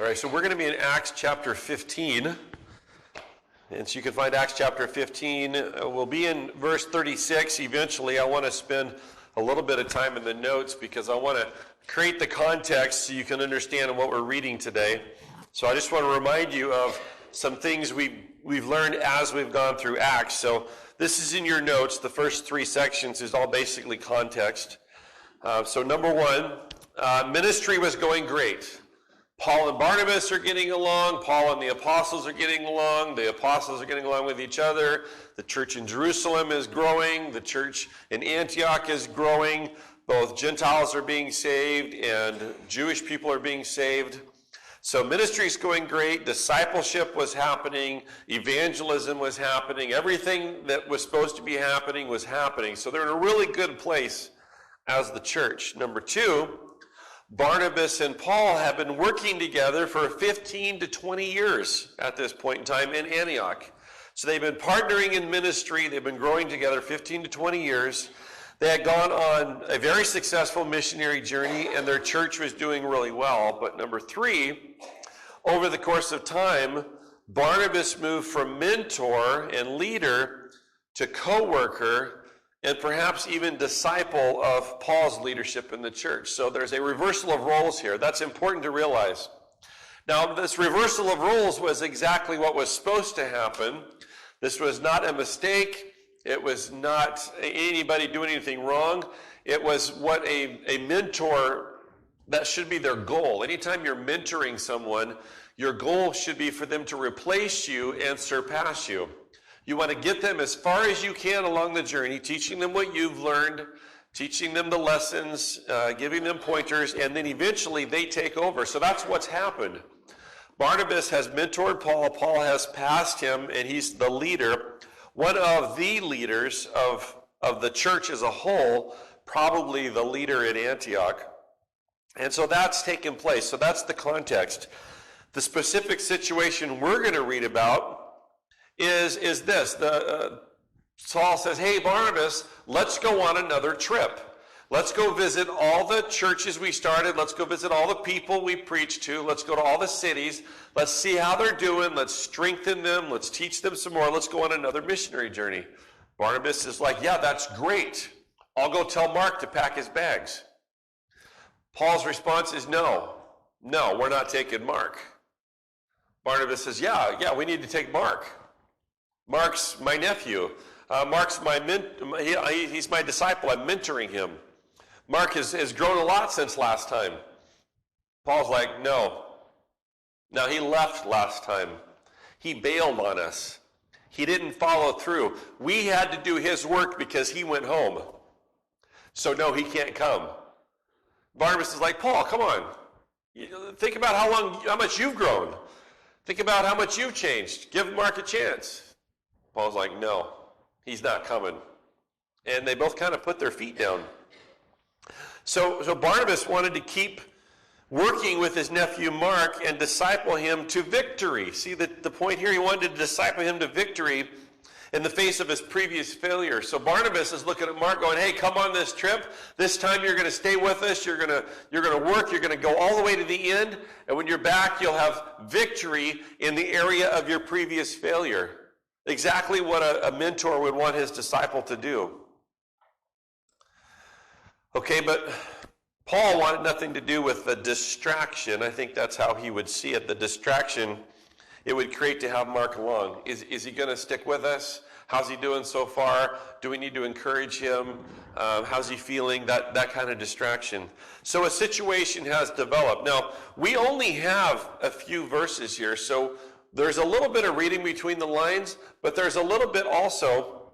All right, so we're going to be in Acts chapter 15. And so you can find Acts chapter 15. We'll be in verse 36 eventually. I want to spend a little bit of time in the notes because I want to create the context so you can understand what we're reading today. So I just want to remind you of some things we've learned as we've gone through Acts. So this is in your notes. The first three sections is all basically context. So number one, ministry was going great. Paul and Barnabas are getting along. Paul and the apostles are getting along. The apostles are getting along with each other. The church in Jerusalem is growing. The church in Antioch is growing. Both Gentiles are being saved and Jewish people are being saved. So ministry is going great. Discipleship was happening. Evangelism was happening. Everything that was supposed to be happening was happening. So they're in a really good place as the church. Number two, Barnabas and Paul have been working together for 15 to 20 years at this point in time in Antioch. So they've been partnering in ministry. They've been growing together 15 to 20 years. They had gone on a very successful missionary journey, and their church was doing really well. But number three, over the course of time, Barnabas moved from mentor and leader to co-worker and perhaps even disciple of Paul's leadership in the church. So there's a reversal of roles here. That's important to realize. Now, this reversal of roles was exactly what was supposed to happen. This was not a mistake. It was not anybody doing anything wrong. It was what a mentor, that should be their goal. Anytime you're mentoring someone, your goal should be for them to replace you and surpass you. You want to get them as far as you can along the journey, teaching them what you've learned, teaching them the lessons, giving them pointers, and then eventually they take over. So that's what's happened. Barnabas has mentored Paul. Paul has passed him, and he's the leader, one of the leaders of the church as a whole, probably the leader at Antioch. And so that's taken place. So that's the context. The specific situation we're going to read about is this. Saul says, hey, Barnabas, let's go on another trip. Let's go visit all the churches we started. Let's go visit all the people we preached to. Let's go to all the cities. Let's see how they're doing. Let's strengthen them. Let's teach them some more. Let's go on another missionary journey. Barnabas is like, yeah, that's great. I'll go tell Mark to pack his bags. Paul's response is no, we're not taking Mark. Barnabas says, yeah, we need to take Mark. Mark's my nephew. Mark's he's my disciple. I'm mentoring him. Mark has grown a lot since last time. Paul's like, no. Now, he left last time. He bailed on us. He didn't follow through. We had to do his work because he went home. So, no, he can't come. Barnabas is like, Paul, come on. Think about how much you've grown. Think about how much you've changed. Give Mark a chance. Paul's like, no, he's not coming. And they both kind of put their feet down. So Barnabas wanted to keep working with his nephew Mark and disciple him to victory. See the point here? He wanted to disciple him to victory in the face of his previous failure. So Barnabas is looking at Mark going, hey, come on this trip. This time you're going to stay with us. You're going to work. You're going to go all the way to the end. And when you're back, you'll have victory in the area of your previous failure. Exactly what a mentor would want his disciple to do. Okay, but Paul wanted nothing to do with the distraction. I think that's how he would see it. The distraction it would create to have Mark along. Is he going to stick with us? How's he doing so far? Do we need to encourage him? How's he feeling? That kind of distraction. So a situation has developed. Now, we only have a few verses here, so there's a little bit of reading between the lines, but there's a little bit also,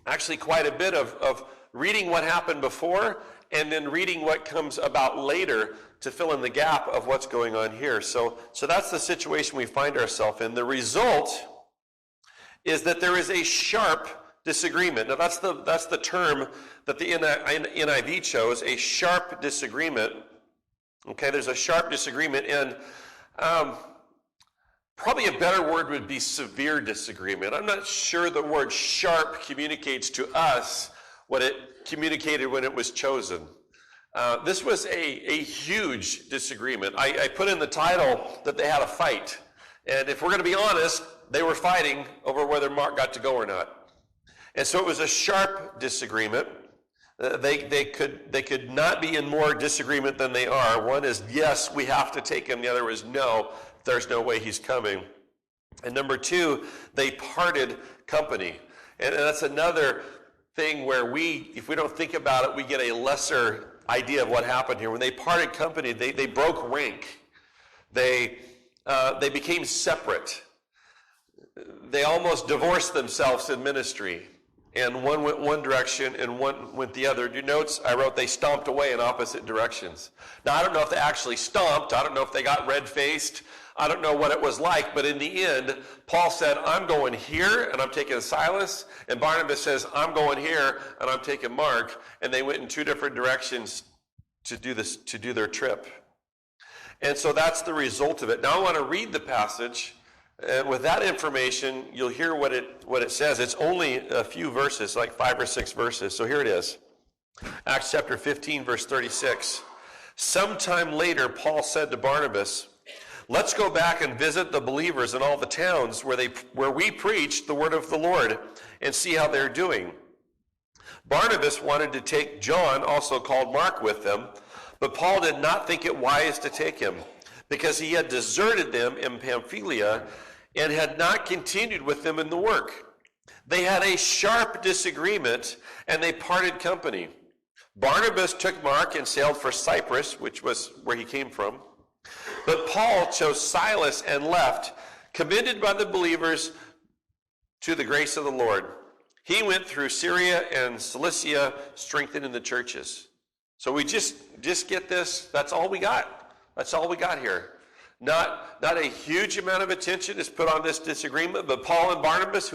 actually quite a bit of reading what happened before and then reading what comes about later to fill in the gap of what's going on here. So that's the situation we find ourselves in. The result is that there is a sharp disagreement. Now that's the term that the NIV chose, a sharp disagreement. Okay, there's a sharp disagreement, and probably a better word would be severe disagreement. I'm not sure the word sharp communicates to us what it communicated when it was chosen. This was a huge disagreement. I put in the title that they had a fight. And if we're going to be honest, they were fighting over whether Mark got to go or not. And so it was a sharp disagreement. They could not be in more disagreement than they are. One is, yes, we have to take him. The other is, no, there's no way he's coming. And number two, they parted company. And that's another thing where if we don't think about it, we get a lesser idea of what happened here. When they parted company, they broke rank. They became separate. They almost divorced themselves in ministry. And one went one direction and one went the other. Your notes, I wrote they stomped away in opposite directions. Now, I don't know if they actually stomped. I don't know if they got red-faced. I don't know what it was like. But in the end, Paul said, I'm going here, and I'm taking Silas. And Barnabas says, I'm going here, and I'm taking Mark. And they went in two different directions to do their trip. And so that's the result of it. Now I want to read the passage. And with that information, you'll hear what it says. It's only a few verses, like 5 or 6 verses. So here it is. Acts chapter 15, verse 36. Sometime later, Paul said to Barnabas, let's go back and visit the believers in all the towns where we preach the word of the Lord and see how they're doing. Barnabas wanted to take John, also called Mark, with them, but Paul did not think it wise to take him, because he had deserted them in Pamphylia and had not continued with them in the work. They had a sharp disagreement, and they parted company. Barnabas took Mark and sailed for Cyprus, which was where he came from. But Paul chose Silas and left, commended by the believers to the grace of the Lord. He went through Syria and Cilicia, strengthening the churches. So we just get this. That's all we got. That's all we got here. Not a huge amount of attention is put on this disagreement, but Paul and Barnabas,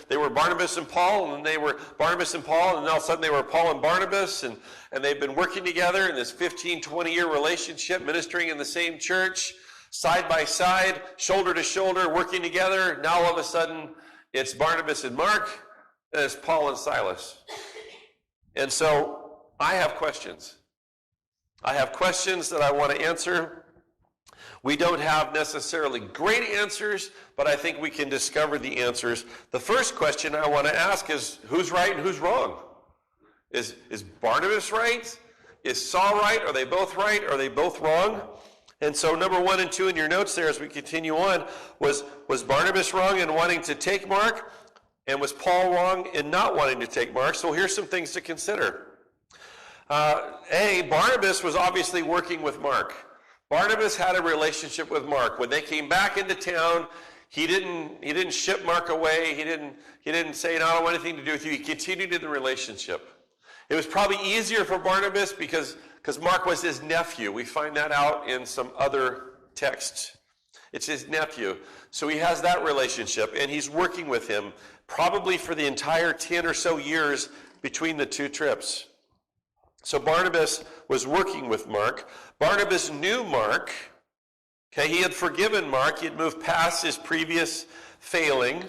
they were Barnabas and Paul, and they were Barnabas and Paul, and all of a sudden they were Paul and Barnabas, and they've been working together in this 15, 20-year relationship, ministering in the same church, side by side, shoulder to shoulder, working together. Now all of a sudden, it's Barnabas and Mark, and it's Paul and Silas. And so I have questions. I have questions that I want to answer. We don't have necessarily great answers, but I think we can discover the answers. The first question I want to ask is, who's right and who's wrong? Is Barnabas right? Is Saul right? Are they both right? Are they both wrong? And so number 1 and 2 in your notes there as we continue on, was Barnabas wrong in wanting to take Mark? And was Paul wrong in not wanting to take Mark? So here's some things to consider. Barnabas was obviously working with Mark. Barnabas had a relationship with Mark. When they came back into town, he didn't ship Mark away. He didn't say, no, I don't want anything to do with you. He continued in the relationship. It was probably easier for Barnabas because Mark was his nephew. We find that out in some other texts. It's his nephew. So he has that relationship, and he's working with him probably for the entire 10 or so years between the two trips. So Barnabas was working with Mark. Barnabas knew Mark. Okay, he had forgiven Mark. He had moved past his previous failing.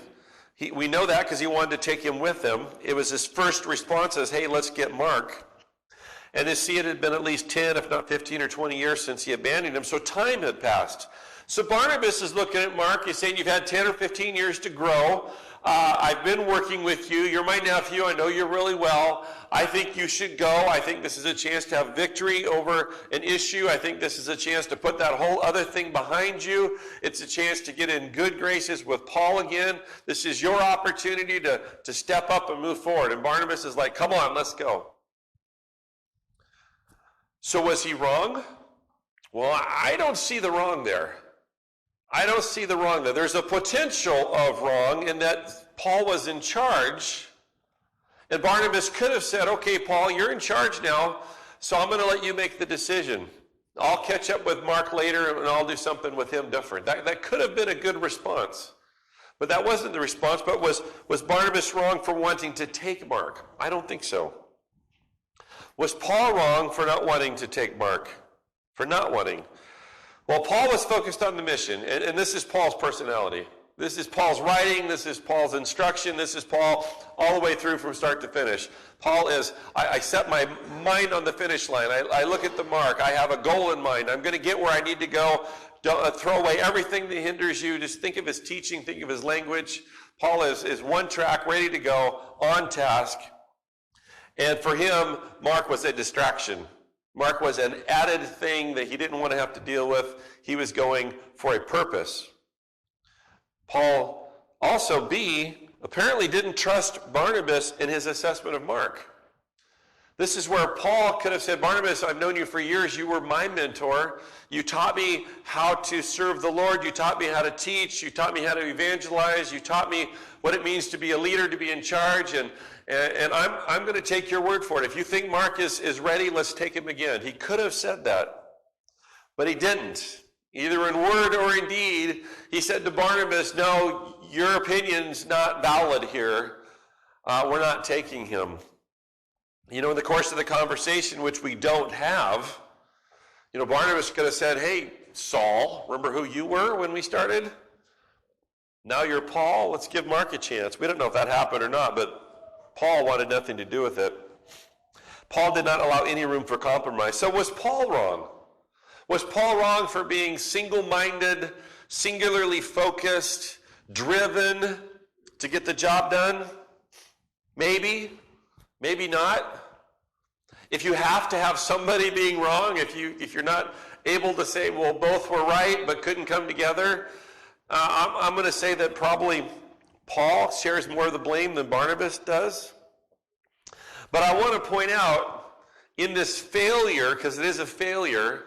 We know that because he wanted to take him with him. It was his first response as, hey, let's get Mark. And it had been at least 10, if not 15 or 20 years since he abandoned him. So time had passed. So Barnabas is looking at Mark. He's saying, you've had 10 or 15 years to grow. I've been working with you. You're my nephew. I know you really well. I think you should go. I think this is a chance to have victory over an issue. I think this is a chance to put that whole other thing behind you. It's a chance to get in good graces with Paul again. This is your opportunity to step up and move forward. And Barnabas is like, come on, let's go. So was he wrong? Well, I don't see the wrong there. I don't see the wrong there. There's a potential of wrong in that Paul was in charge, and Barnabas could have said, okay, Paul, you're in charge now, so I'm going to let you make the decision. I'll catch up with Mark later, and I'll do something with him different. That could have been a good response, but that wasn't the response. But was Barnabas wrong for wanting to take Mark? I don't think so. Was Paul wrong for not wanting to take Mark? For not wanting? Well, Paul was focused on the mission, and this is Paul's personality. This is Paul's writing. This is Paul's instruction. This is Paul all the way through from start to finish. Paul is, I set my mind on the finish line. I look at the mark. I have a goal in mind. I'm going to get where I need to go. Don't throw away everything that hinders you. Just think of his teaching. Think of his language. Paul is one track, ready to go, on task. And for him, Mark was a distraction. Mark was an added thing that he didn't want to have to deal with. He was going for a purpose. Paul also, apparently didn't trust Barnabas in his assessment of Mark. This is where Paul could have said, Barnabas, I've known you for years. You were my mentor. You taught me how to serve the Lord. You taught me how to teach. You taught me how to evangelize. You taught me what it means to be a leader, to be in charge. And I'm going to take your word for it. If you think Mark is ready, let's take him again. He could have said that, but he didn't. Either in word or in deed, he said to Barnabas, no, your opinion's not valid here. We're not taking him. In the course of the conversation, which we don't have, Barnabas could have said, hey, Saul, remember who you were when we started? Now you're Paul. Let's give Mark a chance. We don't know if that happened or not, but Paul wanted nothing to do with it. Paul did not allow any room for compromise. So was Paul wrong? Was Paul wrong for being single-minded, singularly focused, driven to get the job done? Maybe. Maybe not. If you have to have somebody being wrong, if you're not able to say, well, both were right but couldn't come together, I'm going to say that probably Paul shares more of the blame than Barnabas does. But I want to point out, in this failure, because it is a failure,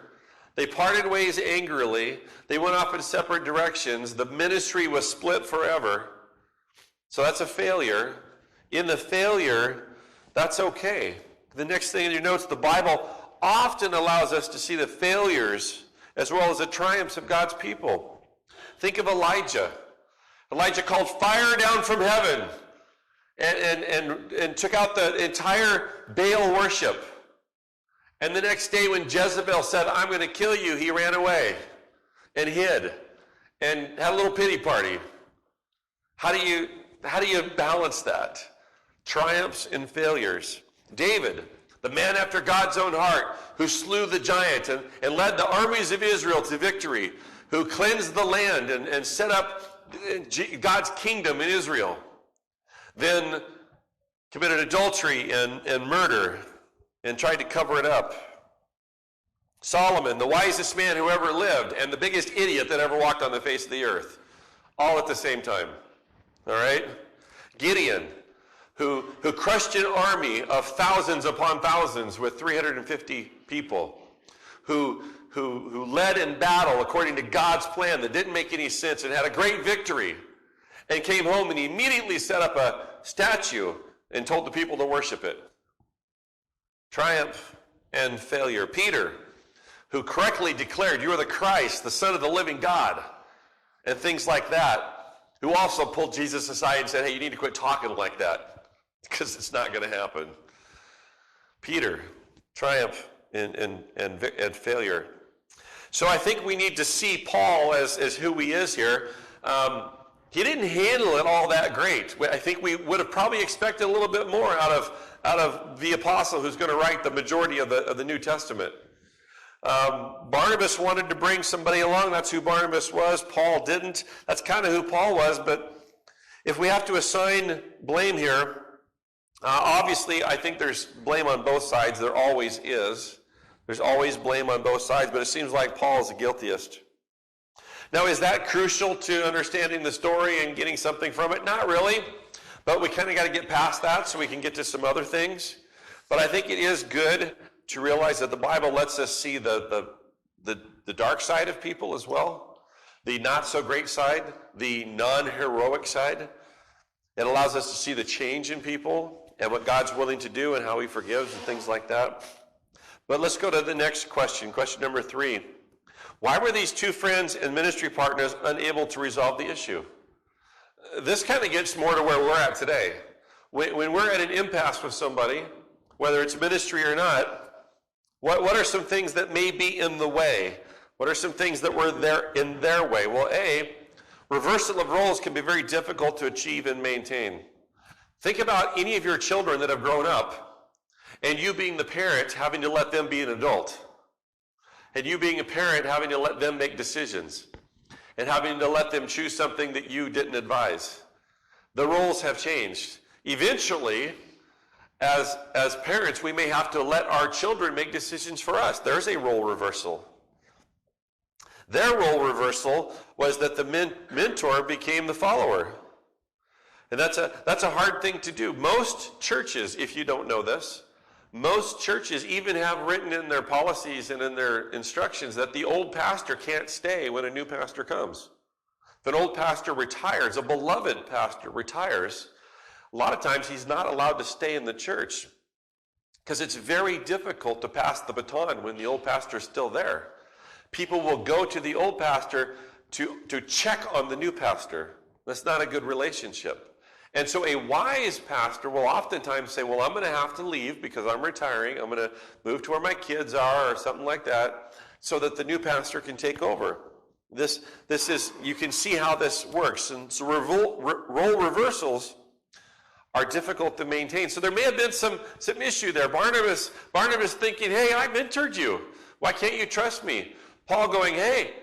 they parted ways angrily. They went off in separate directions. The ministry was split forever. So that's a failure. In the failure, that's okay. The next thing in your notes, the Bible often allows us to see the failures as well as the triumphs of God's people. Think of Elijah. Elijah called fire down from heaven and took out the entire Baal worship. And the next day when Jezebel said, I'm going to kill you, he ran away and hid and had a little pity party. How do you balance that? Triumphs and failures. David, the man after God's own heart, who slew the giant and led the armies of Israel to victory, who cleansed the land and set up God's kingdom in Israel, then committed adultery and murder and tried to cover it up. Solomon, the wisest man who ever lived and the biggest idiot that ever walked on the face of the earth, all at the same time. All right? Gideon, who crushed an army of thousands upon thousands with 350 people, who led in battle according to God's plan that didn't make any sense and had a great victory, and came home and he immediately set up a statue and told the people to worship it. Triumph and failure. Peter, who correctly declared, you are the Christ, the Son of the living God, and things like that, who also pulled Jesus aside and said, hey, you need to quit talking like that, because it's not going to happen. Peter, triumph and failure. So I think we need to see Paul as who he is here. He didn't handle it all that great. I think we would have probably expected a little bit more out of the apostle who's going to write the majority of the New Testament. Barnabas wanted to bring somebody along. That's who Barnabas was. Paul didn't. That's kind of who Paul was. But if we have to assign blame here, obviously I think there's blame on both sides. There always is. There's always blame on both sides, but it seems like Paul is the guiltiest. Now, is that crucial to understanding the story and getting something from it? Not really, but we kind of got to get past that so we can get to some other things. But I think it is good to realize that the Bible lets us see the dark side of people as well, the not so great side, the non-heroic side. It allows us to see the change in people and what God's willing to do and how he forgives and things like that. But let's go to the next question, question number 3. Why were these two friends and ministry partners unable to resolve the issue? This kind of gets more to where we're at today. When we're at an impasse with somebody, whether it's ministry or not, what are some things that may be in the way? What are some things that were there in their way? Well, A, Reversal of roles can be very difficult to achieve and maintain. Think about any of your children that have grown up, and you being the parent having to let them be an adult, and you being a parent having to let them make decisions, and having to let them choose something that you didn't advise. The roles have changed. Eventually, as parents, we may have to let our children make decisions for us. There's a role reversal. Their role reversal was that the mentor became the follower. And that's a hard thing to do. Most churches, if you don't know this, most churches even have written in their policies and in their instructions that the old pastor can't stay when a new pastor comes. If an old pastor retires, a beloved pastor retires, a lot of times he's not allowed to stay in the church because it's very difficult to pass the baton when the old pastor is still there. People will go to the old pastor to check on the new pastor. That's not a good relationship. And so a wise pastor will oftentimes say, well, I'm going to have to leave because I'm retiring. I'm going to move to where my kids are or something like that so that the new pastor can take over. This is, you can see how this works. And so role reversals are difficult to maintain. So there may have been some issue there. Barnabas thinking, hey, I mentored you. Why can't you trust me? Paul going, hey,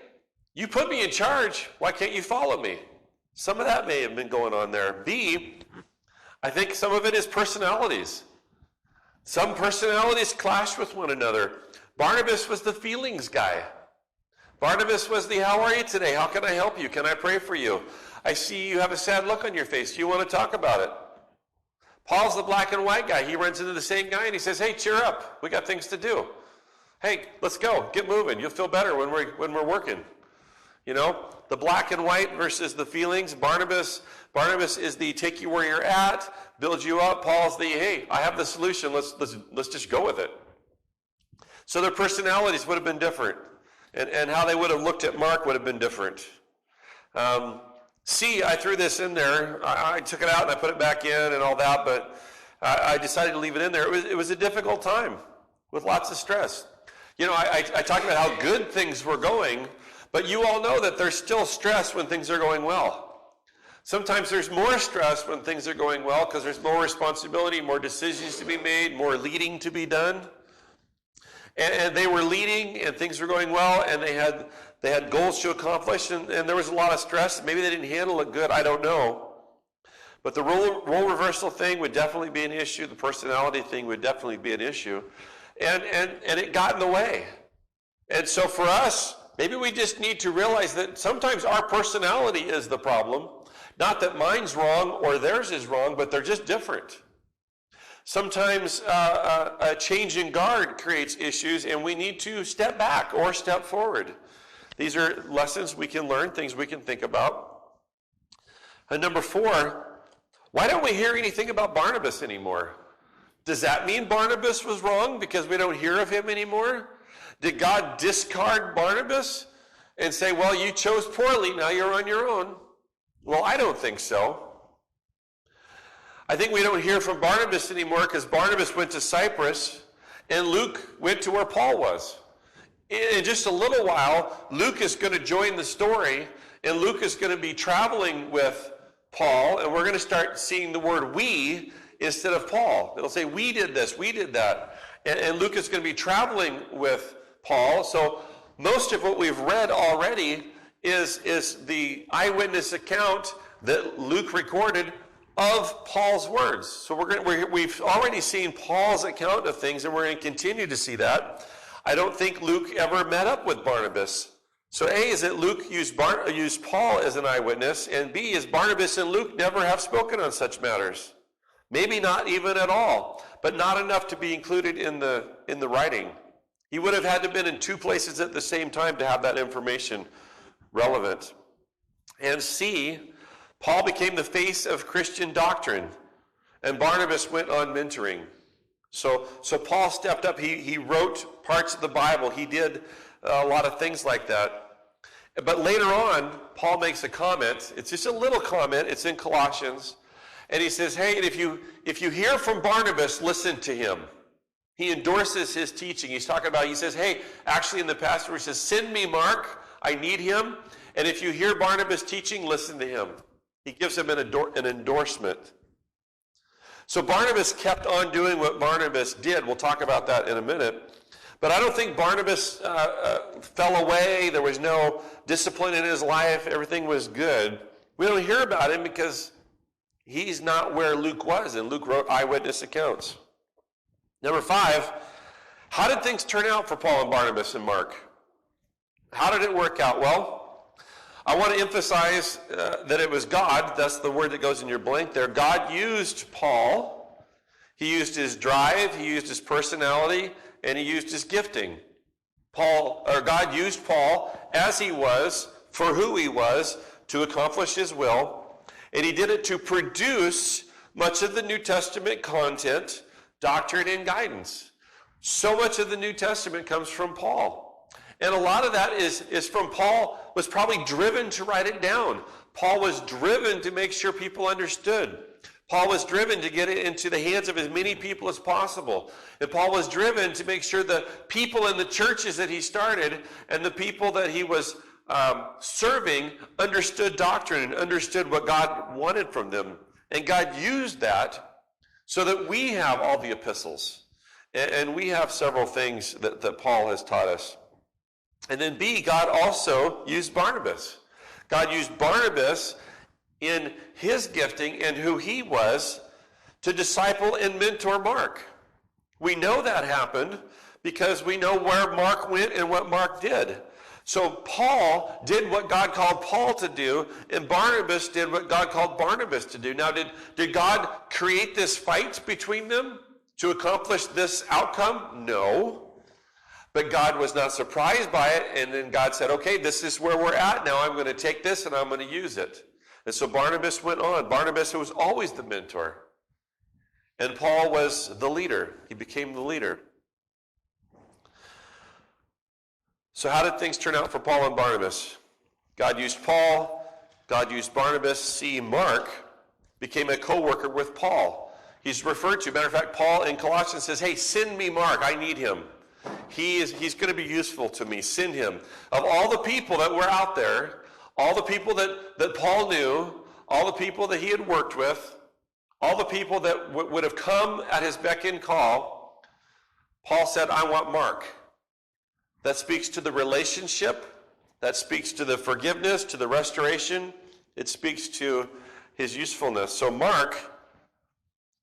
you put me in charge. Why can't you follow me? Some of that may have been going on there. B, I think some of it is personalities. Some personalities clash with one another. Barnabas was the feelings guy. Barnabas was the, how are you today? How can I help you? Can I pray for you? I see you have a sad look on your face. Do you want to talk about it? Paul's the black and white guy. He runs into the same guy and he says, hey, cheer up. We got things to do. Hey, let's go. Get moving. You'll feel better when we're working. You know, the black and white versus the feelings. Barnabas is the take you where you're at, build you up. Paul's the, hey, I have the solution. Let's just go with it. So their personalities would have been different. And how they would have looked at Mark would have been different. C, I threw this in there. I took it out and I put it back in and all that, but I decided to leave it in there. It was a difficult time with lots of stress. You know, I talked about how good things were going, but you all know that there's still stress when things are going well. Sometimes there's more stress when things are going well because there's more responsibility, more decisions to be made, more leading to be done. And they were leading and things were going well and they had goals to accomplish and there was a lot of stress. Maybe they didn't handle it good, I don't know. But the role reversal thing would definitely be an issue. The personality thing would definitely be an issue. And it got in the way. And so for us, maybe we just need to realize that sometimes our personality is the problem. Not that mine's wrong or theirs is wrong, but they're just different. Sometimes a change in guard creates issues and we need to step back or step forward. These are lessons we can learn, things we can think about. And number 4, why don't we hear anything about Barnabas anymore? Does that mean Barnabas was wrong because we don't hear of him anymore? Did God discard Barnabas and say, well, you chose poorly, now you're on your own? Well, I don't think so. I think we don't hear from Barnabas anymore because Barnabas went to Cyprus and Luke went to where Paul was. In just a little while, Luke is going to join the story and Luke is going to be traveling with Paul and we're going to start seeing the word we instead of Paul. It'll say, we did this, we did that. And Luke is going to be traveling with Paul. So most of what we've read already is the eyewitness account that Luke recorded of Paul's words. So we've already seen Paul's account of things and we're going to continue to see that. I don't think Luke ever met up with Barnabas. So A, is that Luke used Paul as an eyewitness, and B, is Barnabas and Luke never have spoken on such matters. Maybe not even at all, but not enough to be included in the writing. He would have had to have been in 2 places at the same time to have that information relevant. And C, Paul became the face of Christian doctrine, and Barnabas went on mentoring. So Paul stepped up. He wrote parts of the Bible. He did a lot of things like that. But later on, Paul makes a comment. It's just a little comment. It's in Colossians. And he says, hey, if you hear from Barnabas, listen to him. He endorses his teaching. He's talking about, he says, hey, actually in the passage he says, send me Mark. I need him. And if you hear Barnabas teaching, listen to him. He gives him an endorsement. So Barnabas kept on doing what Barnabas did. We'll talk about that in a minute. But I don't think Barnabas fell away. There was no discipline in his life. Everything was good. We don't hear about him because he's not where Luke was, and Luke wrote eyewitness accounts. Number 5, how did things turn out for Paul and Barnabas and Mark? How did it work out? Well, I want to emphasize that it was God. That's the word that goes in your blank there. God used Paul. He used his drive. He used his personality. And he used his gifting. God used Paul as he was, for who he was, to accomplish his will. And he did it to produce much of the New Testament content, doctrine, and guidance. So much of the New Testament comes from Paul. And a lot of that is from Paul was probably driven to write it down. Paul was driven to make sure people understood. Paul was driven to get it into the hands of as many people as possible. And Paul was driven to make sure the people in the churches that he started and the people that he was serving understood doctrine and understood what God wanted from them. And God used that so that we have all the epistles. And we have several things that Paul has taught us. And then B, God also used Barnabas. God used Barnabas in his gifting and who he was to disciple and mentor Mark. We know that happened because we know where Mark went and what Mark did. So Paul did what God called Paul to do, and Barnabas did what God called Barnabas to do. Now, did God create this fight between them to accomplish this outcome? No. But God was not surprised by it, and then God said, okay, this is where we're at. Now I'm going to take this and I'm going to use it. And so Barnabas went on. Barnabas was always the mentor. And Paul was the leader. He became the leader. So how did things turn out for Paul and Barnabas? God used Paul. God used Barnabas. See, Mark became a co-worker with Paul. He's referred to. Matter of fact, Paul in Colossians says, hey, send me Mark. I need him. He's going to be useful to me. Send him. Of all the people that were out there, all the people that Paul knew, all the people that he had worked with, all the people that would have come at his beck and call, Paul said, I want Mark. That speaks to the relationship. That speaks to the forgiveness, to the restoration. It speaks to his usefulness. So Mark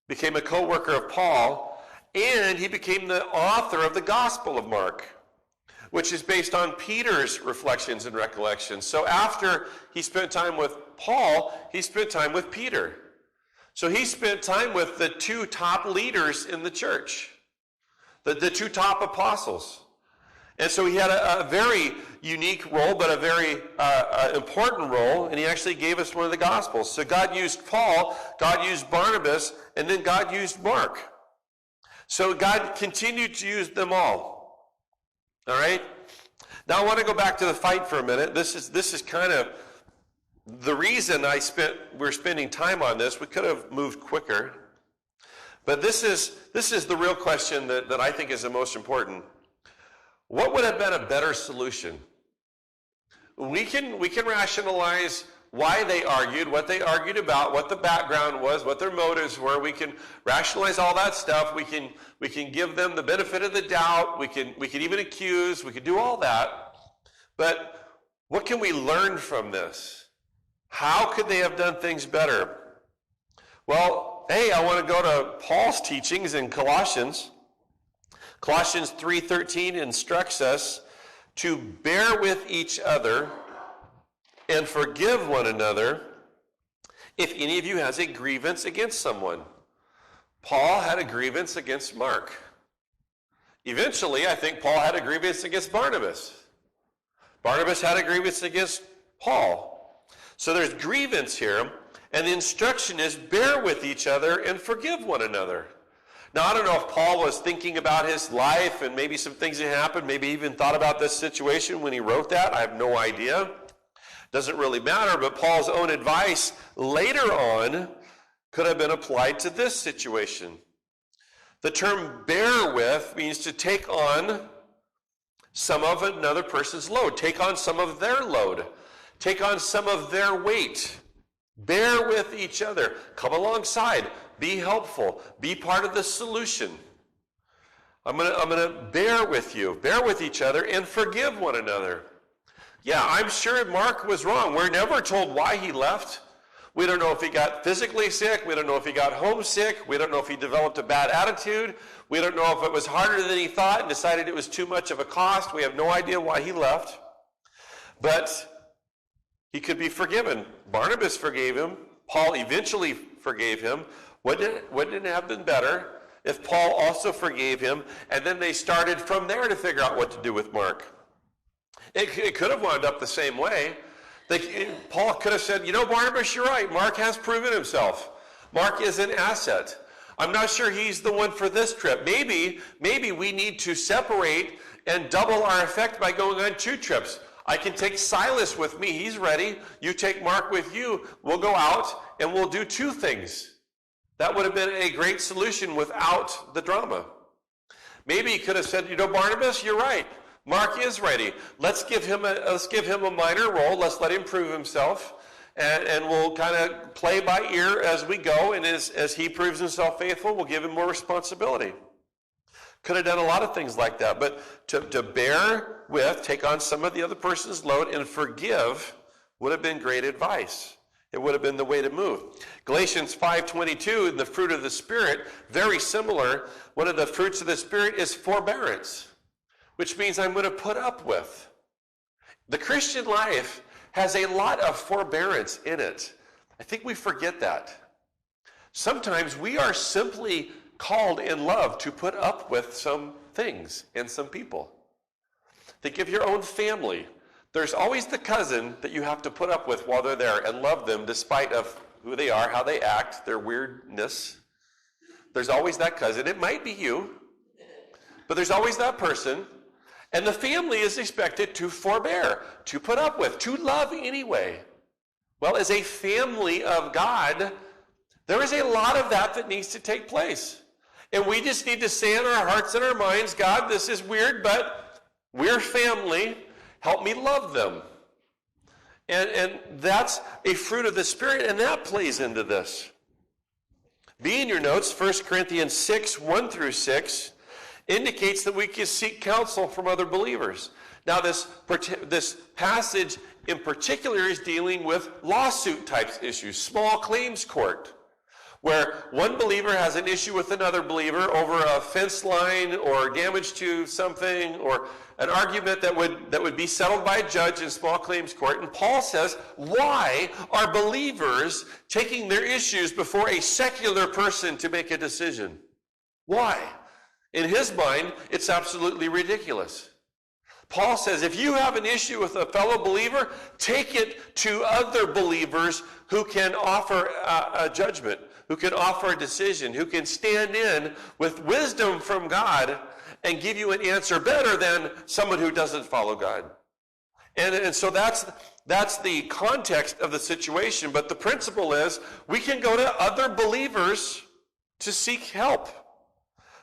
became a co-worker of Paul, and he became the author of the Gospel of Mark, which is based on Peter's reflections and recollections. So after he spent time with Paul, he spent time with Peter. So he spent time with the two top leaders in the church, the two top apostles. And so he had a very unique role, but a very important role, and he actually gave us one of the Gospels. So God used Paul, God used Barnabas, and then God used Mark. So God continued to use them all. All right? Now I want to go back to the fight for a minute. This is kind of the reason we're spending time on this. We could have moved quicker. But this is the real question that I think is the most important. What would have been a better solution? We can rationalize why they argued, what they argued about, what the background was, what their motives were. We can rationalize all that stuff. We can give them the benefit of the doubt. We can even accuse. We can do all that. But what can we learn from this? How could they have done things better? Well, I want to go to Paul's teachings in Colossians. Colossians 3:13 instructs us to bear with each other and forgive one another if any of you has a grievance against someone. Paul had a grievance against Mark. Eventually, I think Paul had a grievance against Barnabas. Barnabas had a grievance against Paul. So there's grievance here, and the instruction is bear with each other and forgive one another. Now, I don't know if Paul was thinking about his life and maybe some things that happened, maybe even thought about this situation when he wrote that. I have no idea. Doesn't really matter, but Paul's own advice later on could have been applied to this situation. The term bear with means to take on some of another person's load, take on some of their load, Take on some of their weight. Bear with each other. Come alongside. Be helpful. Be part of the solution. I'm gonna bear with you. Bear with each other and forgive one another. Yeah, I'm sure Mark was wrong. We're never told why he left. We don't know if he got physically sick. We don't know if he got homesick. We don't know if he developed a bad attitude. We don't know if it was harder than he thought and decided it was too much of a cost. We have no idea why he left. But he could be forgiven. Barnabas forgave him. Paul eventually forgave him. Wouldn't it have been better if Paul also forgave him, and then they started from there to figure out what to do with Mark? It could have wound up the same way. Paul could have said, Barnabas, you're right. Mark has proven himself. Mark is an asset. I'm not sure he's the one for this trip. Maybe we need to separate and double our effect by going on 2 trips. I can take Silas with me. He's ready. You take Mark with you. We'll go out and we'll do 2 things. That would have been a great solution without the drama. Maybe he could have said, Barnabas, you're right. Mark is ready. Let's give him a minor role. Let's let him prove himself. And we'll kind of play by ear as we go. And as he proves himself faithful, we'll give him more responsibility. Could have done a lot of things like that. But to bear with, take on some of the other person's load, and forgive would have been great advice. It would have been the way to move. Galatians 5:22, the fruit of the Spirit, very similar. One of the fruits of the Spirit is forbearance, which means I'm going to put up with. The Christian life has a lot of forbearance in it. I think we forget that. Sometimes we are simply called in love to put up with some things and some people. Think of your own family. There's always the cousin that you have to put up with while they're there and love them despite of who they are, how they act, their weirdness. There's always that cousin. It might be you, but there's always that person. And the family is expected to forbear, to put up with, to love anyway. Well, as a family of God, there is a lot of that needs to take place. And we just need to say in our hearts and our minds, God, this is weird, but we're family. Help me love them. And that's a fruit of the Spirit, and that plays into this. Be in your notes, 1 Corinthians 6, 1 through 6, indicates that we can seek counsel from other believers. Now, this passage in particular is dealing with lawsuit types issues, small claims court, where one believer has an issue with another believer over a fence line or damage to something or an argument that would be settled by a judge in small claims court. And Paul says, why are believers taking their issues before a secular person to make a decision? Why? In his mind, it's absolutely ridiculous. Paul says, if you have an issue with a fellow believer, take it to other believers who can offer a judgment, who can offer a decision, who can stand in with wisdom from God and give you an answer better than someone who doesn't follow God. And so that's the context of the situation. But the principle is we can go to other believers to seek help,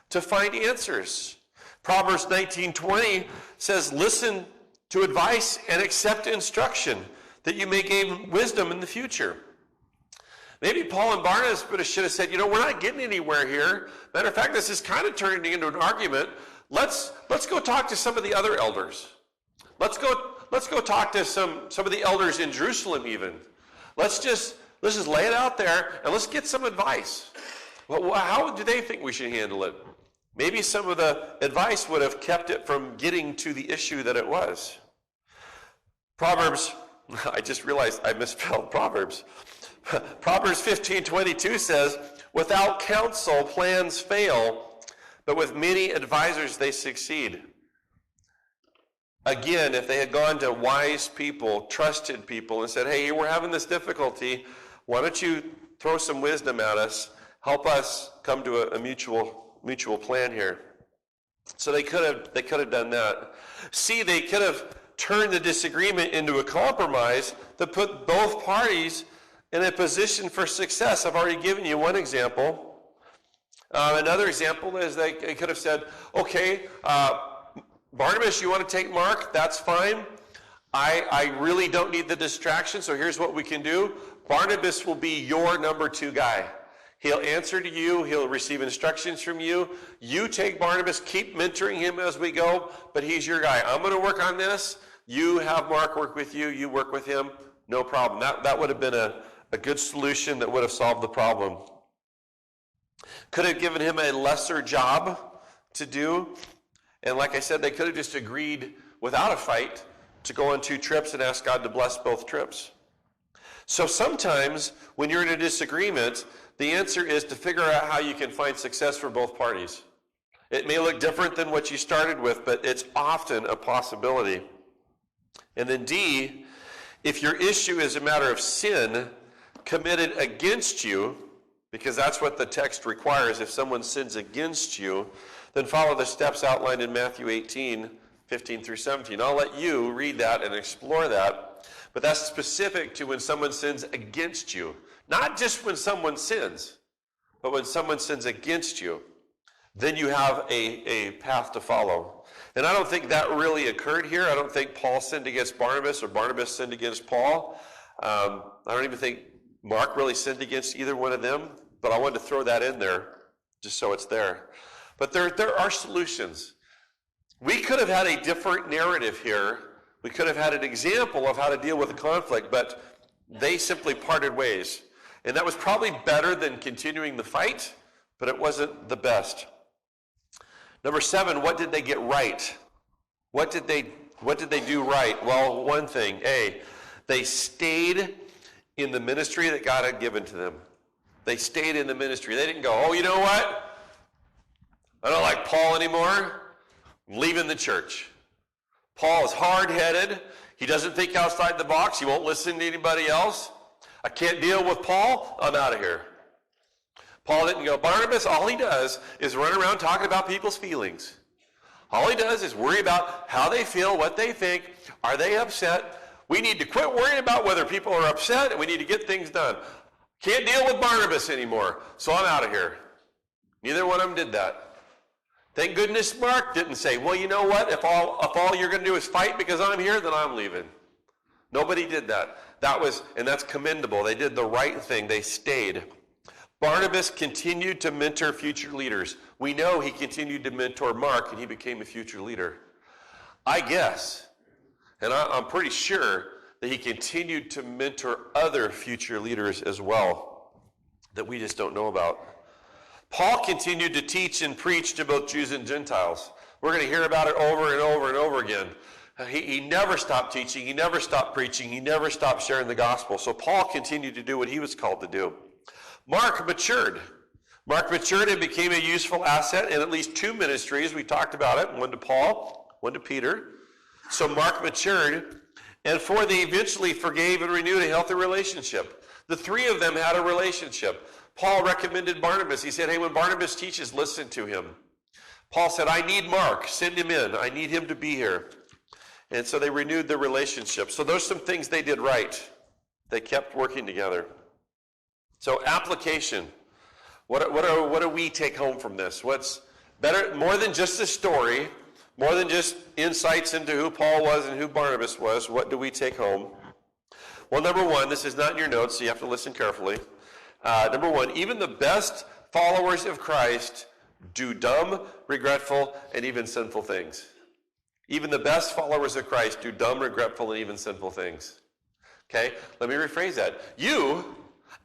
to find answers. Proverbs 19:20 says, listen to advice and accept instruction, that you may gain wisdom in the future. Maybe Paul and Barnabas should have said, we're not getting anywhere here. Matter of fact, this is kind of turning into an argument. Let's go talk to some of the other elders. Let's go talk to some of the elders in Jerusalem even. Let's just lay it out there and let's get some advice. Well, how do they think we should handle it? Maybe some of the advice would have kept it from getting to the issue that it was. Proverbs, I just realized I misspelled Proverbs. Proverbs 15:22 says, without counsel plans fail, but with many advisors they succeed. Again, if they had gone to wise people, trusted people, and said, hey, we're having this difficulty, why don't you throw some wisdom at us, help us come to a mutual plan here. So they could have done that. See, they could have turned the disagreement into a compromise that put both parties in a position for success. I've already given you one example. Another example is they could have said, okay, Barnabas, you want to take Mark? That's fine. I really don't need the distraction, so here's what we can do. Barnabas will be your number 2 guy. He'll answer to you. He'll receive instructions from you. You take Barnabas, keep mentoring him as we go, but he's your guy. I'm going to work on this. You have Mark work with you. You work with him. No problem. That would have been a good solution that would have solved the problem. Could have given him a lesser job to do. And like I said, they could have just agreed without a fight to go on 2 trips and ask God to bless both trips. So sometimes when you're in a disagreement, the answer is to figure out how you can find success for both parties. It may look different than what you started with, but it's often a possibility. And then D, if your issue is a matter of sin committed against you, because that's what the text requires, if someone sins against you, then follow the steps outlined in Matthew 18, 15 through 17. I'll let you read that and explore that, but that's specific to when someone sins against you. Not just when someone sins, but when someone sins against you, then you have a path to follow. And I don't think that really occurred here. I don't think Paul sinned against Barnabas or Barnabas sinned against Paul. I don't even think Mark really sinned against either one of them, but I wanted to throw that in there just so it's there. But there are solutions. We could have had a different narrative here. We could have had an example of how to deal with a conflict, but they simply parted ways. And that was probably better than continuing the fight, but it wasn't the best. Number 7, what did they get right? What did they do right? Well, one thing, they stayed in the ministry that God had given to them. They stayed in the ministry. They didn't go, oh, you know what? I don't like Paul anymore. I'm leaving the church. Paul is hard-headed. He doesn't think outside the box. He won't listen to anybody else. I can't deal with Paul. I'm out of here. Paul didn't go, Barnabas, all he does is run around talking about people's feelings. All he does is worry about how they feel, what they think. Are they upset? We need to quit worrying about whether people are upset, and we need to get things done. Can't deal with Barnabas anymore, so I'm out of here. Neither one of them did that. Thank goodness Mark didn't say, well, you know what? If all you're going to do is fight because I'm here, then I'm leaving. Nobody did that. And that's commendable. They did the right thing. They stayed. Barnabas continued to mentor future leaders. We know he continued to mentor Mark, and he became a future leader. I guess, and I'm pretty sure, that he continued to mentor other future leaders as well that we just don't know about. Paul continued to teach and preach to both Jews and Gentiles. We're going to hear about it over and over and over again. He never stopped teaching. He never stopped preaching. He never stopped sharing the gospel. So Paul continued to do what he was called to do. Mark matured. Mark matured and became a useful asset in at least 2 ministries. We talked about it. One to Paul, one to Peter. So Mark matured. And they eventually forgave and renewed a healthy relationship. The 3 of them had a relationship. Paul recommended Barnabas. He said, hey, when Barnabas teaches, listen to him. Paul said, I need Mark. Send him in. I need him to be here. And so they renewed their relationship. So those are some things they did right. They kept working together. So application. What do we take home from this? What's better, more than just a story, more than just insights into who Paul was and who Barnabas was, what do we take home? Well, number 1, this is not in your notes, so you have to listen carefully. Number 1, even the best followers of Christ do dumb, regretful, and even sinful things. Even the best followers of Christ do dumb, regretful, and even sinful things. Okay? Let me rephrase that. You,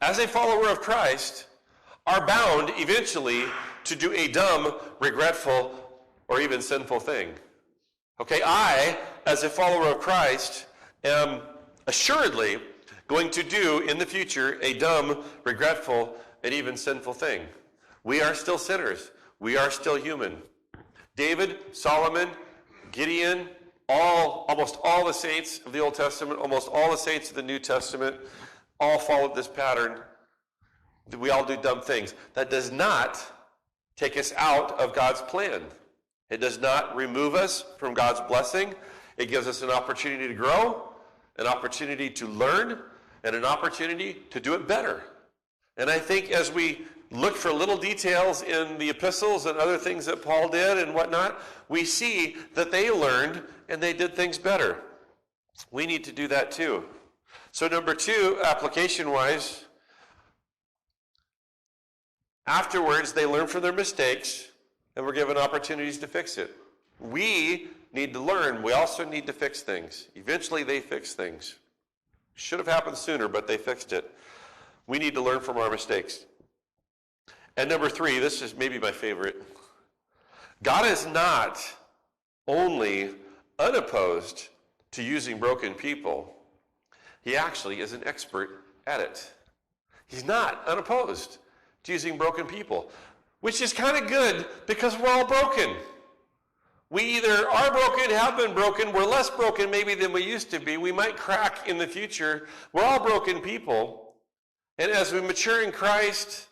as a follower of Christ, are bound eventually to do a dumb, regretful, or even sinful thing. Okay? I, as a follower of Christ, am assuredly going to do in the future a dumb, regretful, and even sinful thing. We are still sinners. We are still human. David, Solomon, Gideon, almost all the saints of the Old Testament, almost all the saints of the New Testament, all followed this pattern. We all do dumb things. That does not take us out of God's plan. It does not remove us from God's blessing. It gives us an opportunity to grow, an opportunity to learn, and an opportunity to do it better. And I think as we look for little details in the epistles and other things that Paul did and whatnot, we see that they learned and they did things better. we need to do that too. So number 2, application-wise, afterwards they learn from their mistakes and we're given opportunities to fix it. We need to learn. We also need to fix things. Eventually they fix things. Should have happened sooner, but they fixed it. We need to learn from our mistakes. And number 3, this is maybe my favorite. God is not only unopposed to using broken people, he actually is an expert at it. He's not unopposed to using broken people, which is kind of good because we're all broken. We either are broken, have been broken, we're less broken maybe than we used to be. We might crack in the future. We're all broken people. And as we mature in Christ,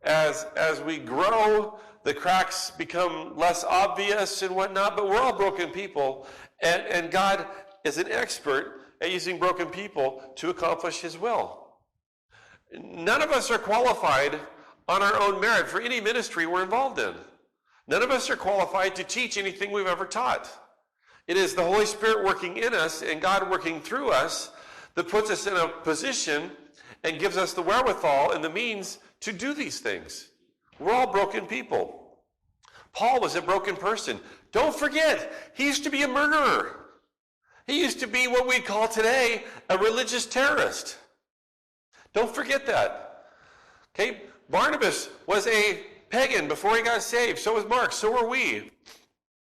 as we grow, the cracks become less obvious and whatnot, but we're all broken people. And God is an expert at using broken people to accomplish his will. None of us are qualified on our own merit for any ministry we're involved in. None of us are qualified to teach anything we've ever taught. It is the Holy Spirit working in us and God working through us that puts us in a position and gives us the wherewithal and the means to do these things. We're all broken people. Paul was a broken person. Don't forget, he used to be a murderer. He used to be what we call today a religious terrorist. Don't forget that. Okay, Barnabas was a pagan before he got saved. So was Mark. So are we.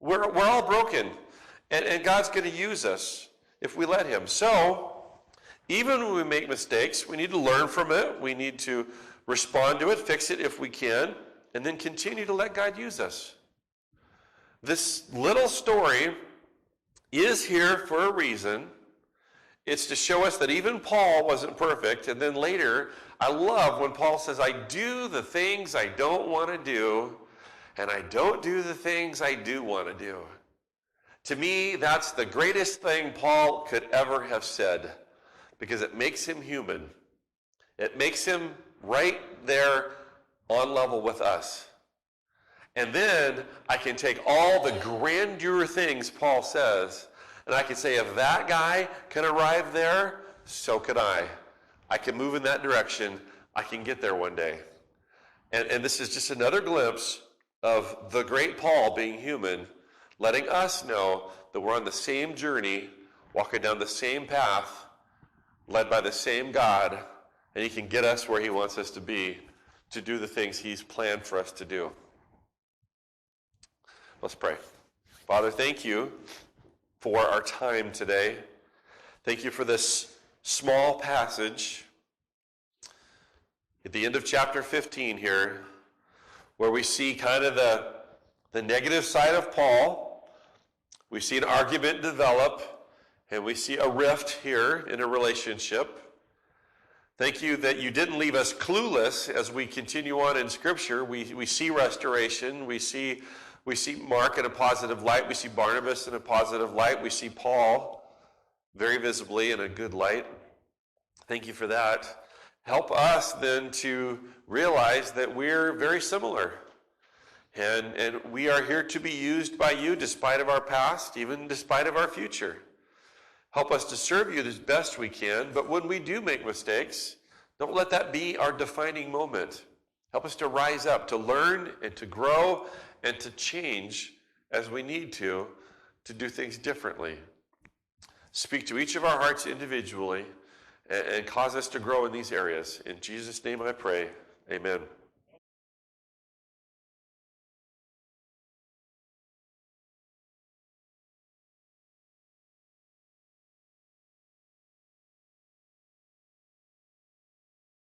We're all broken. And God's going to use us if we let him. So, even when we make mistakes, we need to learn from it. We need to respond to it, fix it if we can, and then continue to let God use us. This little story is here for a reason. It's to show us that even Paul wasn't perfect. And then later, I love when Paul says, I do the things I don't want to do, and I don't do the things I do want to do. To me, that's the greatest thing Paul could ever have said, because it makes him human. It makes him right there on level with us. And then I can take all the grandeur things Paul says, and I can say, if that guy can arrive there, so could I. I can move in that direction. I can get there one day. And this is just another glimpse of the great Paul being human, letting us know that we're on the same journey, walking down the same path, led by the same God, and he can get us where he wants us to be, to do the things he's planned for us to do. Let's pray. Father, thank you for our time today. Thank you for this small passage at the end of chapter 15 here, where we see kind of the negative side of Paul. We see an argument develop, and we see a rift here in a relationship. Thank you that you didn't leave us clueless as we continue on in Scripture. We see restoration. We see Mark in a positive light. We see Barnabas in a positive light. We see Paul very visibly in a good light. Thank you for that. Help us then to realize that we're very similar. And we are here to be used by you despite of our past, even despite of our future. Help us to serve you as best we can, but when we do make mistakes, don't let that be our defining moment. Help us to rise up, to learn and to grow and to change as we need to do things differently. Speak to each of our hearts individually and cause us to grow in these areas. In Jesus' name I pray, amen.